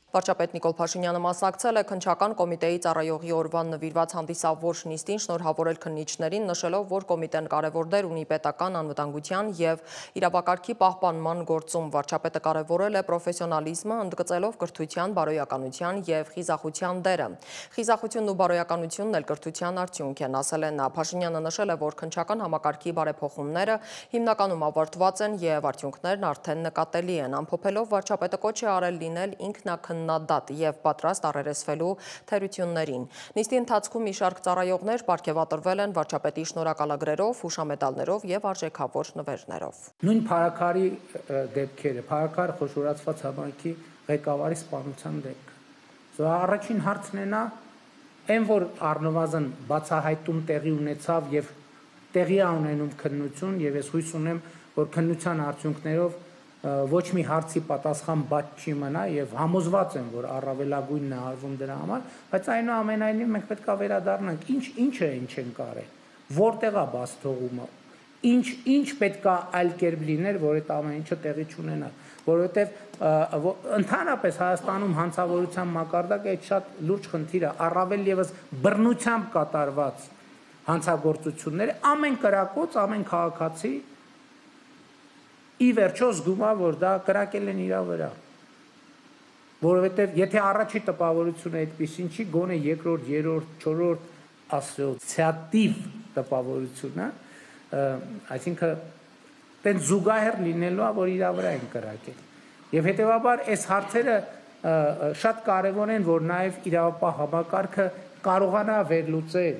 Վարչապետ Նիկոլ Փաշինյանը մասնակցել է քննչական կոմիտեի ծառայողի օրվան նվիրված հանդիսավոր նիստին, շնորհավորել քննիչներին, նշելով, որ կոմիտեն կարևոր դեր ունի պետական անվտանգության և իրավակարգի պահպանման գործում։ Վարչապետը կարևորել է պրոֆեսիոնալիզմը, ընդգծելով կրթության, բարոյականության և խիզախության դերը։ Խիզախությունն ու բարոյականությունն էլ կրթության արդյունք են, ասել է նա։ Փաշինյանը նշել է, որ քննչական համակարգի բարեփոխումները հիմնականում ավարտված են և արդյունքներն արդեն նկատելի են։ Ամփոփելով, վարչապետը կոչ է արել լինել ինքնաքննադատ և պատրաստ առերեսվելու թերություններին։ Նիստի ընթացքում մի շարք ծառայողներ պարգևատրվել են վարչապետի շնորհակալագրերով, հուշամեդալներով և արժեքավոր նվերներով։ Նույն փառաքարի դեպքերը, փառաքար խոշորացված համայնքի ղեկավարի սպանության դեպքը։ Առաջին հարցն է նա, այն որ առնվազն բացահայտում տեղի ունեցավ և տեղի է ունենում քննություն, և ես հույս ունեմ, որ քննության արդյունքներով ոչ մի հարցի պատասխան բաց չի մնա և համոզված եմ, որ առավելագույնն է արվում դրա համար, բայց այնուամենայնիվ մենք պետք է վերադառնանք, ինչը ինչ ենք արել, որտեղ է բաց թողումը, ինչ պետք է այլ կերպ լիներ, որ այդ ամեն ինչը տեղի չունենա, որովհետև ընդհանրապես Հայաստանում հանցավորության մակարդակը այդ շատ լուրջ խնդիր է, առավել ևս բռնությամբ կատարված հանցագործությունները, ամեն կրակոց, ամեն քաղաքացի ի վերջո զգում է, որ դա կրակել են իր վրա, որովհետև եթե առաջի տպավորությունը այդպիսին չի, գոնե երկրորդ, երրորդ, չորրորդ ասոցիատիվ տպավորությունը, այսինքն տենց զուգահեռ լինելու է, որ իր վրա են կրակել։ Եվ հետևաբար այս հարցերը շատ կարևոր են, որ նաև իրավապահ համակարգը կարողանա վերլուծել